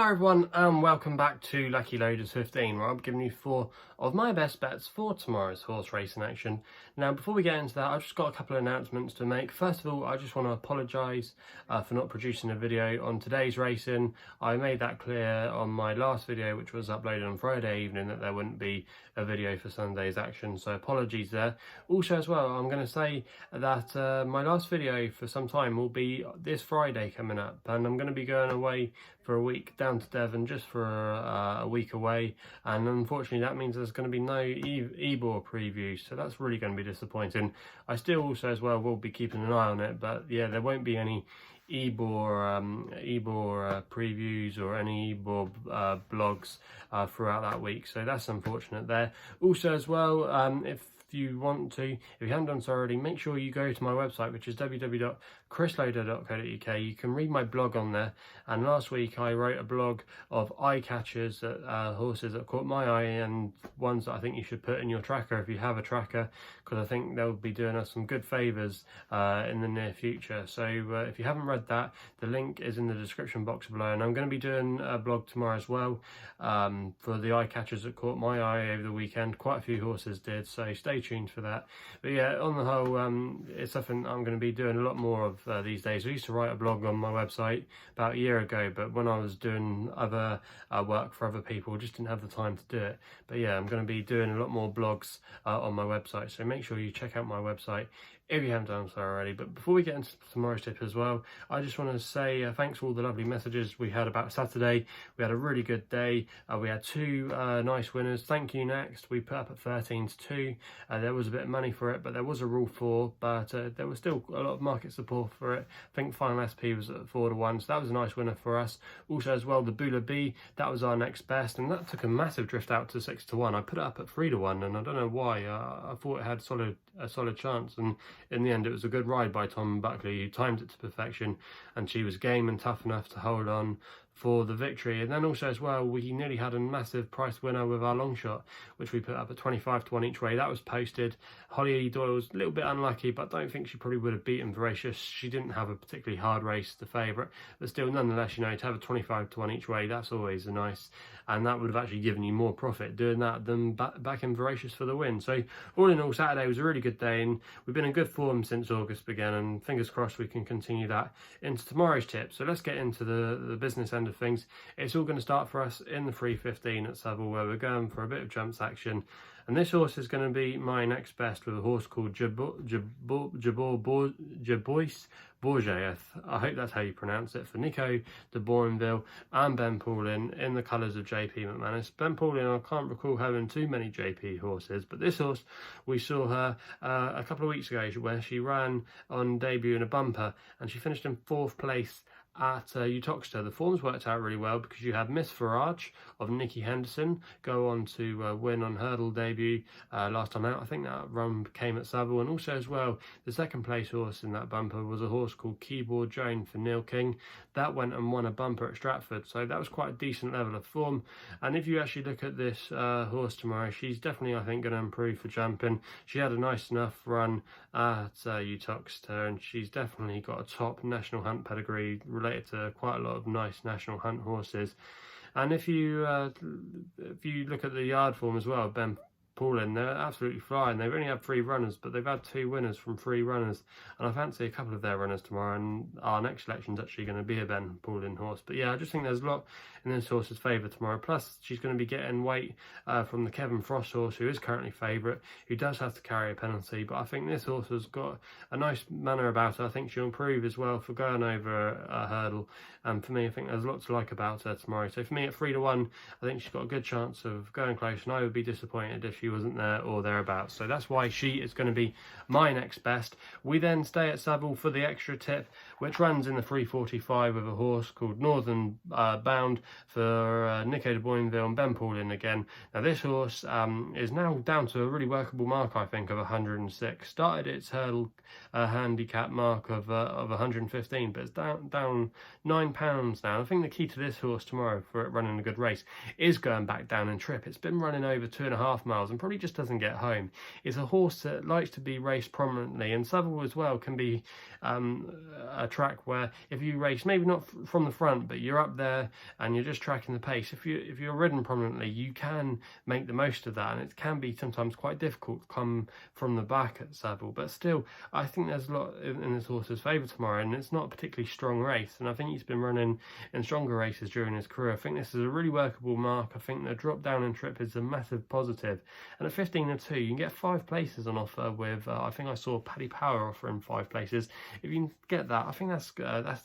Hi everyone and welcome back to Lucky Loaders 15, where I'm giving you 4 of my best bets for tomorrow's horse racing action. Now before we get into that, I've just got a couple of announcements to make. First of all, I just want to apologise for not producing a video on today's racing. I made that clear on my last video, which was uploaded on Friday evening, that there wouldn't be a video for Sunday's action, so apologies there. Also as well, I'm going to say that my last video for some time will be this Friday coming up, and I'm going to be going away for a week down to Devon just for a week away, and unfortunately that means there's going to be no Ebor preview, so that's really going to be disappointing. I still also as well will be keeping an eye on it, but yeah, there won't be any Ebor previews or any Ebor blogs throughout that week, so that's unfortunate there. Also as well, if you want to, if you haven't done so already, make sure you go to my website, which is www.chrisloader.co.uk. You can read my blog on there, and last week I wrote a blog of eye catchers, horses that caught my eye, and ones that I think you should put in your tracker if you have a tracker, because I think they'll be doing us some good favours in the near future. So if you haven't read that, the link is in the description box below, and I'm going to be doing a blog tomorrow as well for the eye catchers that caught my eye over the weekend. Quite a few horses did, so stay tuned for that. But yeah, on the whole, it's something I'm going to be doing a lot more of these days. I used to write a blog on my website about a year ago, but when I was doing other work for other people, just didn't have the time to do it. But yeah, I'm going to be doing a lot more blogs on my website, so make sure you check out my website if you haven't done so already. But before we get into tomorrow's tip as well, I just want to say thanks for all the lovely messages we had about Saturday. We had a really good day. We had 2 nice winners. Thank you next. We put up at 13-2. There was a bit of money for it, but there was a rule 4, but there was still a lot of market support for it. I think final SP was at 4-1, so that was a nice winner for us. Also as well, the Bula B, that was our next best, and that took a massive drift out to 6-1. I put it up at 3-1, and I don't know why. I thought it had a solid chance, and in the end it was a good ride by Tom Buckley, who timed it to perfection, and she was game and tough enough to hold on for the victory. And then also as well, we nearly had a massive price winner with our Longshot, which we put up at 25-1 each way. That was posted. Holly Doyle was a little bit unlucky, but I don't think she probably would have beaten Voracious. She didn't have a particularly hard race, the favourite, but still, nonetheless, you know, to have a 25-1 each way, that's always a nice, and that would have actually given you more profit doing that than back in Voracious for the win. So all in all, Saturday was a really good day, and we've been in good form since August began, and fingers crossed we can continue that into tomorrow's tip. So let's get into the business end of things. It's all going to start for us in the 3:15 at Southwell, where we're going for a bit of jumps action, and this horse is going to be my next best with a horse called Gerboise. Borget, I hope that's how you pronounce it, for Nico de Bourneville and Ben Paulin in the colours of JP McManus. Ben Paulin, I can't recall having too many JP horses, but this horse, we saw her a couple of weeks ago where she ran on debut in a bumper, and she finished in 4th place at Utoxeter. The forms worked out really well because you had Miss Farage of Nicky Henderson go on to win on hurdle debut last time out. I think that run came at Savile, and also as well, the 2nd place horse in that bumper was a horse called Keyboard Joan for Neil King. That went and won a bumper at Stratford, so that was quite a decent level of form. And if you actually look at this horse tomorrow, she's definitely, I think, going to improve for jumping. She had a nice enough run at Utoxeter, and she's definitely got a top national hunt pedigree related to quite a lot of nice national hunt horses. And if you look at the yard form as well, Ben Paulin, they're absolutely flying. They've only had 3 runners, but they've had 2 winners from 3 runners, and I fancy a couple of their runners tomorrow, and our next selection is actually going to be a Ben Paulin horse. But yeah, I just think there's a lot in this horse's favour tomorrow, plus she's going to be getting weight from the Kevin Frost horse, who is currently favourite, who does have to carry a penalty, but I think this horse has got a nice manner about her. I think she'll improve as well for going over a hurdle, and for me, I think there's a lot to like about her tomorrow. So for me, at 3-1, I think she's got a good chance of going close, and I would be disappointed if she wasn't there or thereabouts. So that's why she is going to be my next best. We then stay at Savile for the extra tip, which runs in the 3:45 with a horse called Northern Bound for Nico de Bourneville and Ben Paulin again. Now this horse is now down to a really workable mark, I think, of 106. Started its hurdle handicap mark of 115, but it's down £9 now. I think the key to this horse tomorrow for it running a good race is going back down in trip. It's been running over 2.5 miles. I'm and probably just doesn't get home. It's a horse that likes to be raced prominently, and Southwell as well can be a track where if you race, maybe not from the front, but you're up there and you're just tracking the pace, if you're ridden prominently, you can make the most of that, and it can be sometimes quite difficult to come from the back at Southwell. But still, I think there's a lot in this horse's favour tomorrow, and it's not a particularly strong race, and I think he's been running in stronger races during his career. I think this is a really workable mark. I think the drop down and trip is a massive positive, and at 15-2 you can get 5 places on offer with I think I saw Paddy Power offering 5 places. If you can get that, I think that's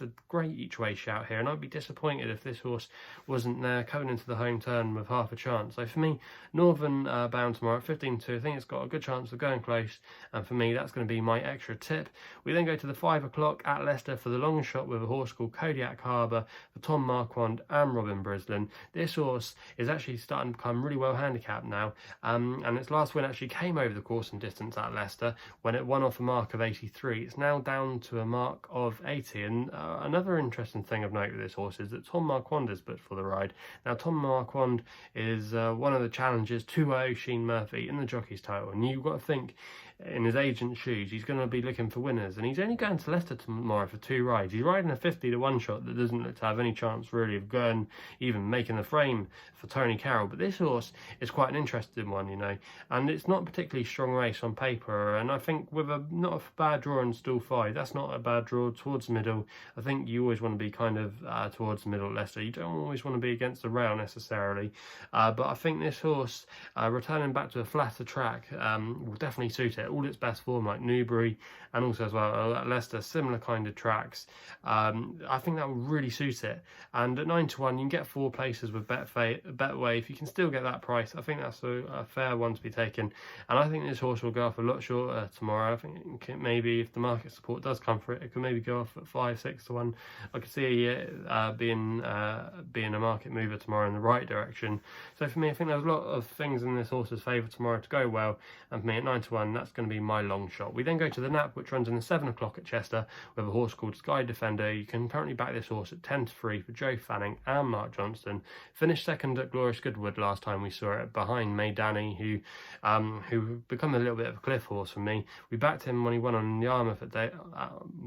a great each way shout here, and I'd be disappointed if this horse wasn't there coming into the home turn with half a chance. So for me, Northern bound tomorrow at 15-2, I think it's got a good chance of going close, and for me that's going to be my extra tip. We then go to the 5 o'clock at Leicester for the Longshot with a horse called Kodiac Harbour for Tom Marquand and Robin Brislin. This horse is actually starting to become really well handicapped now, and its last win actually came over the course and distance at Leicester when it won off a mark of 83. It's now down to a mark of 80, and another interesting thing of note with this horse is that Tom Marquand is booked for the ride. Now Tom Marquand is one of the challengers to Oisin Murphy in the jockey's title, and you've got to think in his agent's shoes, he's going to be looking for winners, and he's only going to Leicester tomorrow for 2 rides. He's riding a 50-1 shot that doesn't look to have any chance really of going, even making the frame for Tony Carroll. But this horse is quite an interesting one, you know, and it's not a particularly strong race on paper, and I think with not a bad draw in stall 5, that's not a bad draw towards the middle. I think you always want to be kind of towards the middle at Leicester. You don't always want to be against the rail necessarily, but I think this horse returning back to a flatter track will definitely suit it. All its best form, like Newbury, and also as well at Leicester, similar kind of tracks. I think that will really suit it. And at 9-1, you can get 4 places with Betway. If you can still get that price, I think that's a fair one to be taken. And I think this horse will go off a lot shorter tomorrow. I think maybe if the market support does come for it, it could maybe go off at 5-6-1. I could see it being a market mover tomorrow in the right direction. So for me, I think there's a lot of things in this horse's favour tomorrow to go well. And for me, at 9-1, that's going to be my long shot. We then go to the Nap, which runs in the 7 o'clock at Chester with a horse called Sky Defender. You can currently back this horse at 10-3 for Joe Fanning and Mark Johnston. Finished second at Glorious Goodwood last time we saw it, behind May Danny, who become a little bit of a cliff horse for me. We backed him when he won on Yarmouth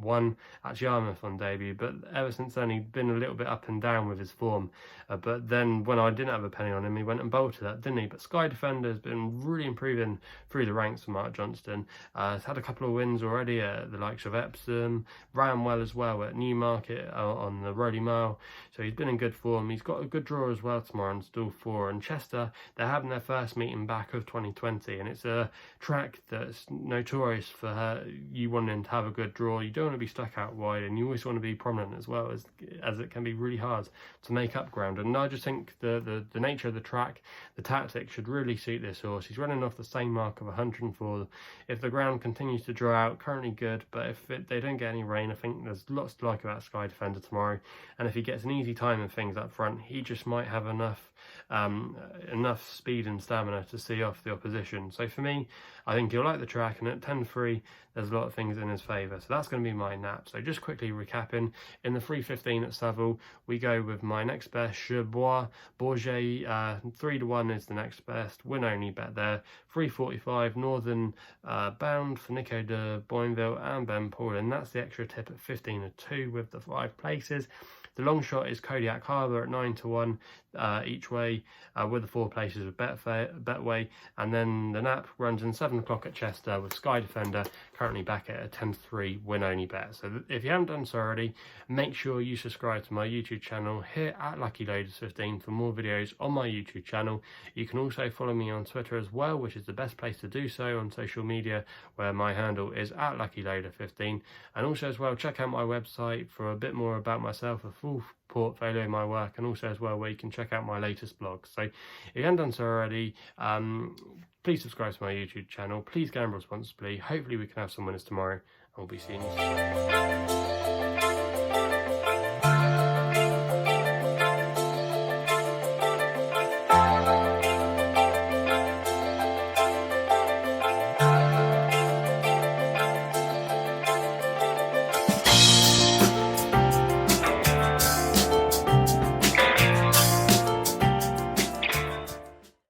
won at Yarmouth on debut, but ever since then he'd been a little bit up and down with his form. But then when I didn't have a penny on him, he went and bolted that, didn't he? But Sky Defender has been really improving through the ranks for Mark Johnston. He's had a couple of wins already at the likes of Epsom, ran well as well at Newmarket on the Roddy Mile, so he's been in good form. He's got a good draw as well tomorrow on stall 4, and Chester, they're having their first meeting back of 2020, and it's a track that's notorious for you wanting to have a good draw. You don't want to be stuck out wide, and you always want to be prominent as well, as it can be really hard to make up ground. And I just think the nature of the track, the tactics should really suit this horse. He's running off the same mark of 104. If the ground continues to draw out, currently good, but if they don't get any rain, I think there's lots to like about Sky Defender tomorrow. And if he gets an easy time and things up front, he just might have enough speed and stamina to see off the opposition. So for me, I think he'll like the track, and at 10-3 there's a lot of things in his favour. So that's going to be my Nap. So just quickly recapping, in the 3:15 at Southwell, we go with my next best, Gerboise. Borget, 3-1 is the next best, win only bet there. 3:45 Northern bound for Nico de Boinville and Ben Paul, and that's the extra tip at 15-2 with the 5 places. The long shot is Kodiac Harbour at 9-1 each way with the 4 places with Betway, and then the Nap runs in 7 o'clock at Chester with Sky Defender currently back at a 10-3 win only bet. So if you haven't done so already, make sure you subscribe to my YouTube channel here at Lucky Loaders 15 for more videos on my YouTube channel. You can also follow me on Twitter as well, which is the best place to do so on social media, where my handle is at Lucky Loader 15. And also as well, check out my website for a bit more about myself, a full portfolio of my work, and also as well where you can check out my latest blogs. So if you haven't done so already, please subscribe to my YouTube channel. Please gamble responsibly. Hopefully we can have some winners tomorrow, and we'll be seeing you soon.